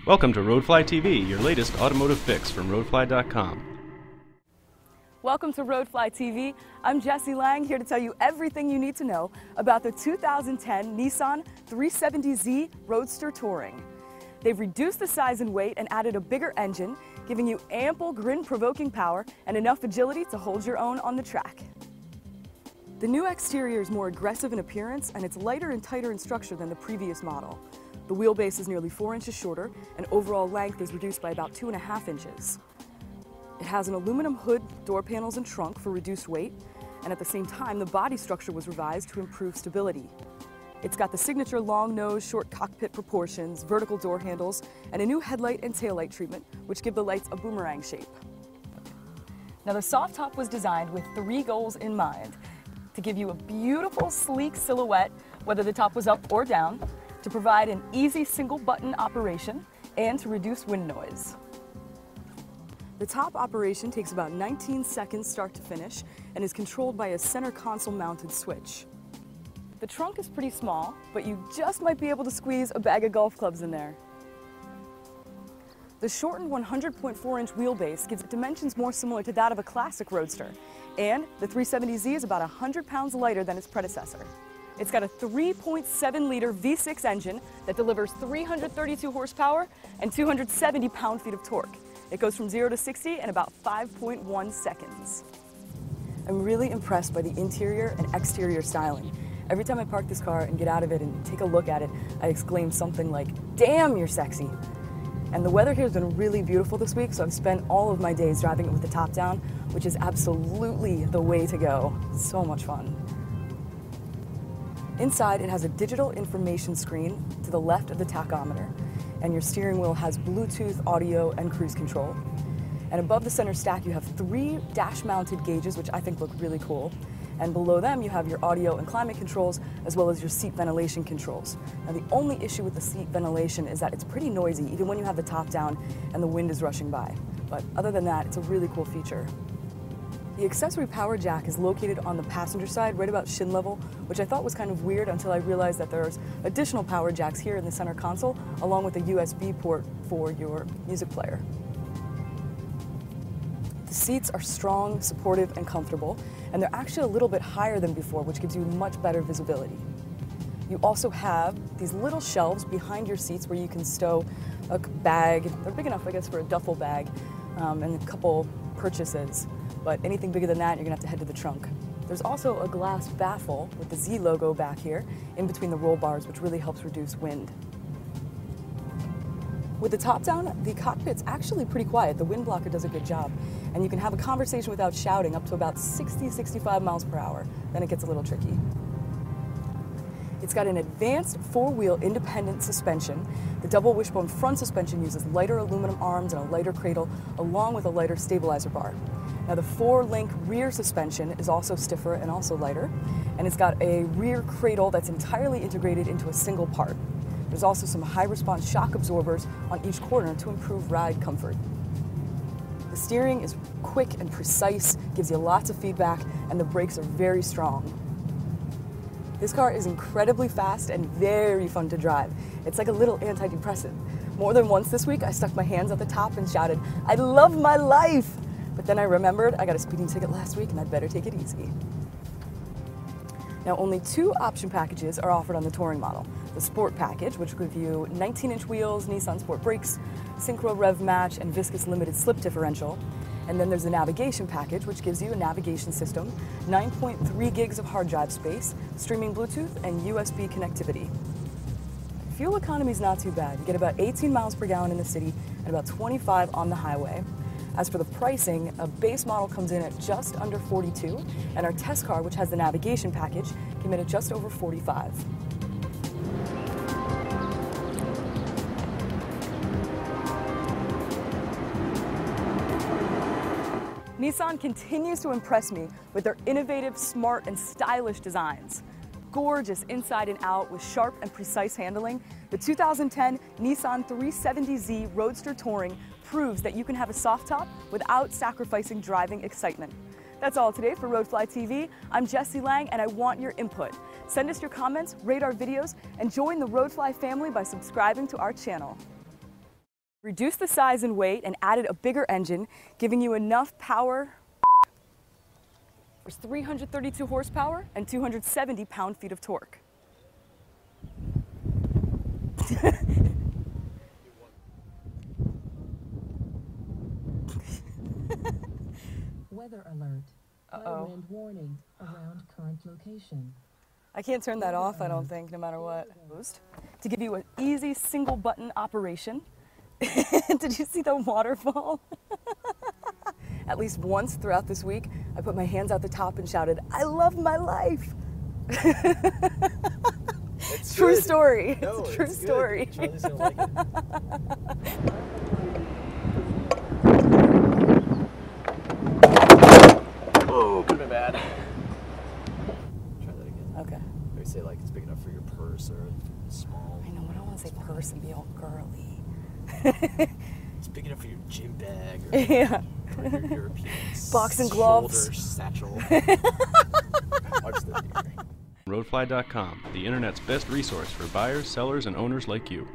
Welcome to Roadfly TV, your latest automotive fix from roadfly.com. Welcome to Roadfly TV. I'm Jessi Lang, here to tell you everything you need to know about the 2010 Nissan 370Z Roadster Touring. They've reduced the size and weight and added a bigger engine, giving you ample grin-provoking power and enough agility to hold your own on the track. The new exterior is more aggressive in appearance, and it's lighter and tighter in structure than the previous model. The wheelbase is nearly 4 inches shorter, and overall length is reduced by about 2.5 inches. It has an aluminum hood, door panels, and trunk for reduced weight, and at the same time, the body structure was revised to improve stability. It's got the signature long nose, short cockpit proportions, vertical door handles, and a new headlight and taillight treatment, which give the lights a boomerang shape. Now, the soft top was designed with 3 goals in mind: to give you a beautiful, sleek silhouette, whether the top was up or down, to provide an easy single-button operation, and to reduce wind noise. The top operation takes about 19 seconds start to finish and is controlled by a center console-mounted switch. The trunk is pretty small, but you just might be able to squeeze a bag of golf clubs in there. The shortened 100.4-inch wheelbase gives it dimensions more similar to that of a classic Roadster, and the 370Z is about 100 pounds lighter than its predecessor. It's got a 3.7-liter V6 engine that delivers 332 horsepower and 270 pound-feet of torque. It goes from 0 to 60 in about 5.1 seconds. I'm really impressed by the interior and exterior styling. Every time I park this car and get out of it and take a look at it, I exclaim something like, "Damn, you're sexy." And the weather here has been really beautiful this week, so I've spent all of my days driving it with the top down, which is absolutely the way to go. So much fun. Inside, it has a digital information screen to the left of the tachometer, and your steering wheel has Bluetooth, audio, and cruise control. And above the center stack, you have 3 dash-mounted gauges, which I think look really cool. And below them, you have your audio and climate controls, as well as your seat ventilation controls. Now, the only issue with the seat ventilation is that it's pretty noisy, even when you have the top down and the wind is rushing by. But other than that, it's a really cool feature. The accessory power jack is located on the passenger side, right about shin level, which I thought was kind of weird until I realized that there's additional power jacks here in the center console, along with a USB port for your music player. The seats are strong, supportive, and comfortable, and they're actually a little bit higher than before, which gives you much better visibility. You also have these little shelves behind your seats where you can stow a bag. They're big enough, I guess, for a duffel bag, and a couple purchases. But anything bigger than that, you're gonna have to head to the trunk. There's also a glass baffle with the Z logo back here in between the roll bars, which really helps reduce wind. With the top down, the cockpit's actually pretty quiet. The wind blocker does a good job. And you can have a conversation without shouting up to about 60-65 miles per hour. Then it gets a little tricky. It's got an advanced 4-wheel independent suspension. The double wishbone front suspension uses lighter aluminum arms and a lighter cradle, along with a lighter stabilizer bar. Now, the 4-link rear suspension is also stiffer and also lighter, and it's got a rear cradle that's entirely integrated into a single part. There's also some high-response shock absorbers on each corner to improve ride comfort. The steering is quick and precise, gives you lots of feedback, and the brakes are very strong. This car is incredibly fast and very fun to drive. It's like a little antidepressant. More than once this week, I stuck my hands at the top and shouted, "I love my life!" But then I remembered I got a speeding ticket last week and I'd better take it easy. Now, only 2 option packages are offered on the Touring model. The Sport package, which will give you 19-inch wheels, Nissan Sport brakes, Synchro Rev Match, and Viscous Limited Slip Differential. And then there's the Navigation package, which gives you a navigation system, 9.3 gigs of hard drive space, streaming Bluetooth, and USB connectivity. Fuel economy is not too bad. You get about 18 miles per gallon in the city and about 25 on the highway. As for the pricing, a base model comes in at just under $42, and our test car, which has the navigation package, came in at just over $45. Nissan continues to impress me with their innovative, smart, and stylish designs. Gorgeous inside and out with sharp and precise handling, the 2010 Nissan 370Z Roadster Touring proves that you can have a soft top without sacrificing driving excitement. That's all today for Roadfly TV. I'm Jessi Lang, and I want your input. Send us your comments, rate our videos, and join the Roadfly family by subscribing to our channel. Reduced the size and weight and added a bigger engine, giving you enough power. There's 332 horsepower and 270 pound-feet of torque. Weather alert. Uh-oh. Wind warning around current location. I can't turn that off, I don't think, no matter what. To give you an easy single button operation. Did you see the waterfall? At least once throughout this week, I put my hands out the top and shouted, "I love my life." It's True good. story. No, it's a true it's good. story. Charlie's gonna like it. Whoa, could have been bad. Try that again. Okay. Maybe say like it's big enough for your purse or small. I know, but I don't want to say purse and be all girly. It's big enough for your gym bag or, Yeah. or your European Boxing gloves. shoulder satchel. Watch the deer. Roadfly.com, the internet's best resource for buyers, sellers, and owners like you.